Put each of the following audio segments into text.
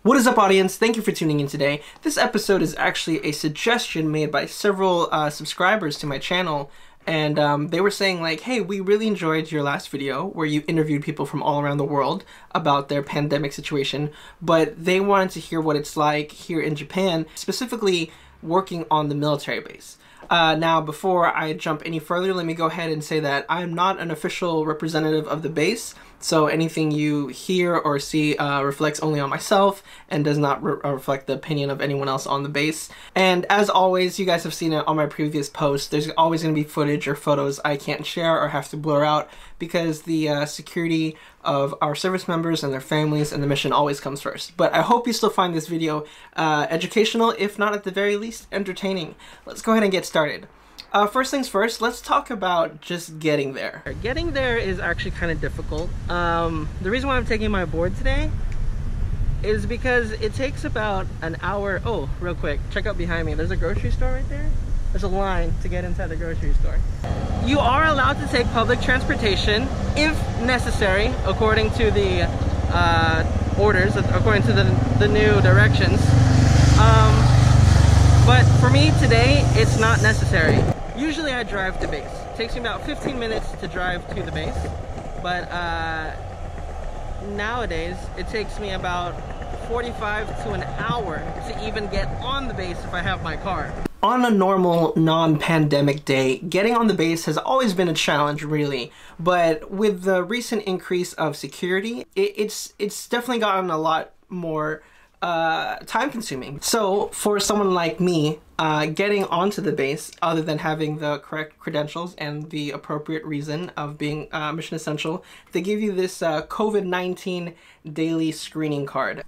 What is up, audience? Thank you for tuning in today. This episode is actually a suggestion made by several subscribers to my channel, and they were saying like, hey, we really enjoyed your last video where you interviewed people from all around the world about their pandemic situation, but they wanted to hear what it's like here in Japan, specifically working on the military base. Now, before I jump any further, let me go ahead and say that I'm not an official representative of the base, so anything you hear or see reflects only on myself and does not reflect the opinion of anyone else on the base. And as always, you guys have seen it on my previous posts, there's always going to be footage or photos I can't share or have to blur out because the security of our service members and their families and the mission always comes first. But I hope you still find this video educational, if not at the very least entertaining. Let's go ahead and get started. First things first, let's talk about just getting there. Getting there is actually kind of difficult. The reason why I'm taking my board today is because it takes about an hour. Oh, real quick, check out behind me. There's a grocery store right there. There's a line to get inside the grocery store. You are allowed to take public transportation if necessary, according to the orders, according to the new directions. But for me today, it's not necessary. Usually I drive to base. It takes me about 15 minutes to drive to the base, but nowadays it takes me about 45 to an hour to even get on the base if I have my car. On a normal non-pandemic day, getting on the base has always been a challenge, really, but with the recent increase of security, it's definitely gotten a lot more time consuming. So for someone like me, getting onto the base, other than having the correct credentials and the appropriate reason of being mission essential, they give you this COVID-19 daily screening card.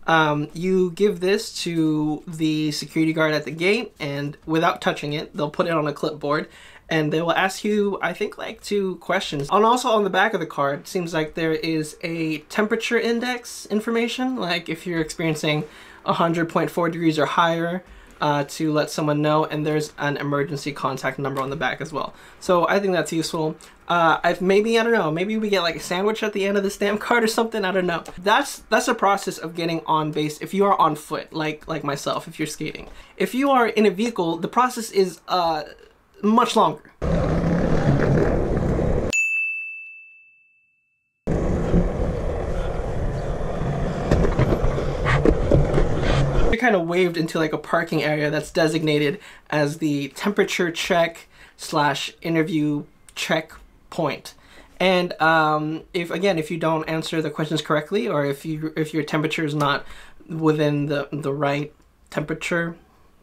You give this to the security guard at the gate, and without touching it, they'll put it on a clipboard and they will ask you, I think, like 2 questions. And also on the back of the card, seems like there is a temperature index information, like if you're experiencing 100.4 degrees or higher, to let someone know, and there's an emergency contact number on the back as well. So I think that's useful. Maybe, I don't know, maybe we get like a sandwich at the end of the stamp card or something, I don't know. That's a process of getting on base if you are on foot, like myself, if you're skating. If you are in a vehicle, the process is much longer. We kind of waved into like a parking area that's designated as the temperature check / interview checkpoint. And if you don't answer the questions correctly, or if your temperature is not within the right temperature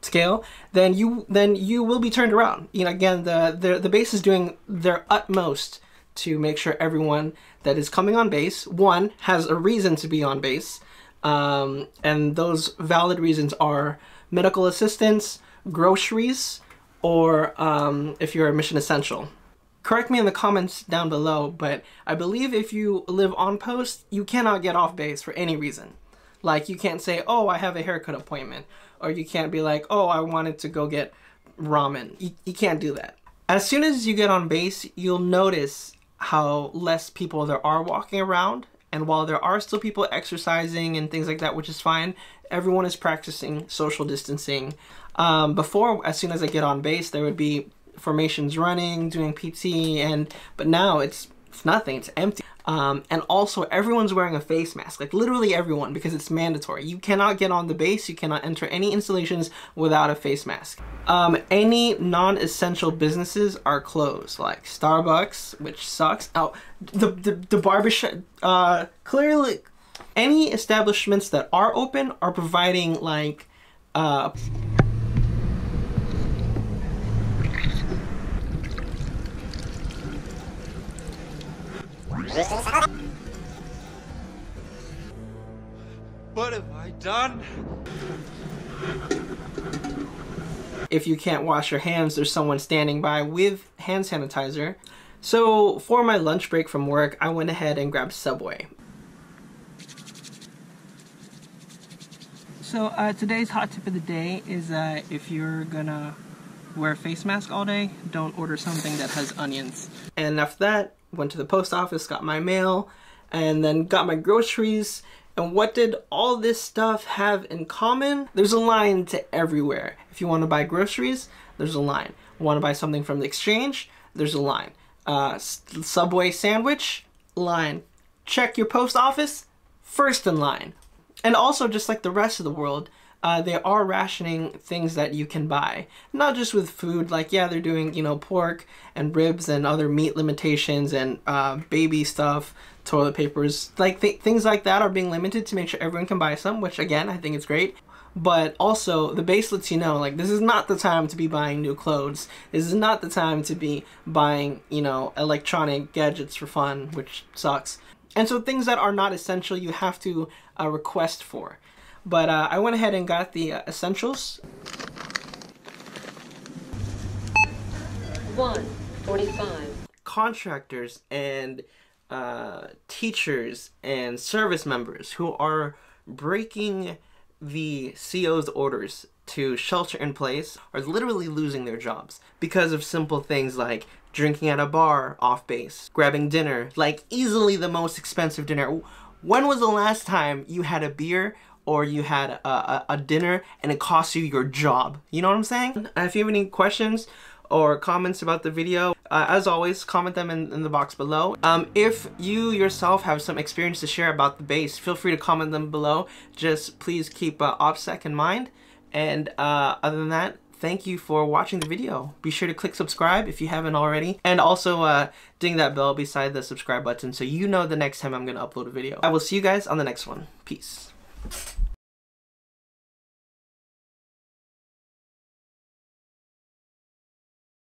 scale, then you will be turned around. You know, again, the base is doing their utmost to make sure everyone that is coming on base, one, has a reason to be on base, and those valid reasons are medical assistance, groceries, or if you're a mission essential. Correct me in the comments down below, but I believe if you live on post, you cannot get off base for any reason. Like, you can't say, oh, I have a haircut appointment, or you can't be like, oh, I wanted to go get ramen. You can't do that. As soon as you get on base, you'll notice how less people there are walking around, and while there are still people exercising and things like that, which is fine, everyone is practicing social distancing. Before, as soon as I get on base, there would be formations running, doing PT, but now it's nothing, it's empty. And also everyone's wearing a face mask, like literally everyone, because it's mandatory. You cannot get on the base, you cannot enter any installations without a face mask. Any non-essential businesses are closed, like Starbucks, which sucks. Oh, the barbershop, clearly any establishments that are open are providing like, what have I done? If you can't wash your hands, there's someone standing by with hand sanitizer. So for my lunch break from work, I went ahead and grabbed Subway. So today's hot tip of the day is if you're gonna wear a face mask all day, don't order something that has onions. And after that, went to the post office, got my mail, and then got my groceries, And what did all this stuff have in common? There's a line to everywhere. If you want to buy groceries, there's a line. Want to buy something from the exchange? There's a line. Subway sandwich? Line. Check your post office? First in line. And also, just like the rest of the world, they are rationing things that you can buy. Not just with food, like, yeah, they're doing, you know, pork and ribs and other meat limitations and baby stuff, toilet papers, like things like that are being limited to make sure everyone can buy some, which again, I think it's great. But also, the base lets you know, like, this is not the time to be buying new clothes. This is not the time to be buying, you know, electronic gadgets for fun, which sucks. And so things that are not essential, you have to request for. But I went ahead and got the essentials. 1:45. Contractors and teachers and service members who are breaking the CO's orders to shelter in place are literally losing their jobs because of simple things like drinking at a bar off base, grabbing dinner, like easily the most expensive dinner. When was the last time you had a beer or you had a dinner and it cost you your job? You know what I'm saying? If you have any questions or comments about the video, as always, comment them in the box below. If you yourself have some experience to share about the base, feel free to comment them below. Just please keep OPSEC in mind. And other than that, thank you for watching the video. Be sure to click subscribe if you haven't already. And also ding that bell beside the subscribe button so you know the next time I'm going to upload a video. I will see you guys on the next one. Peace.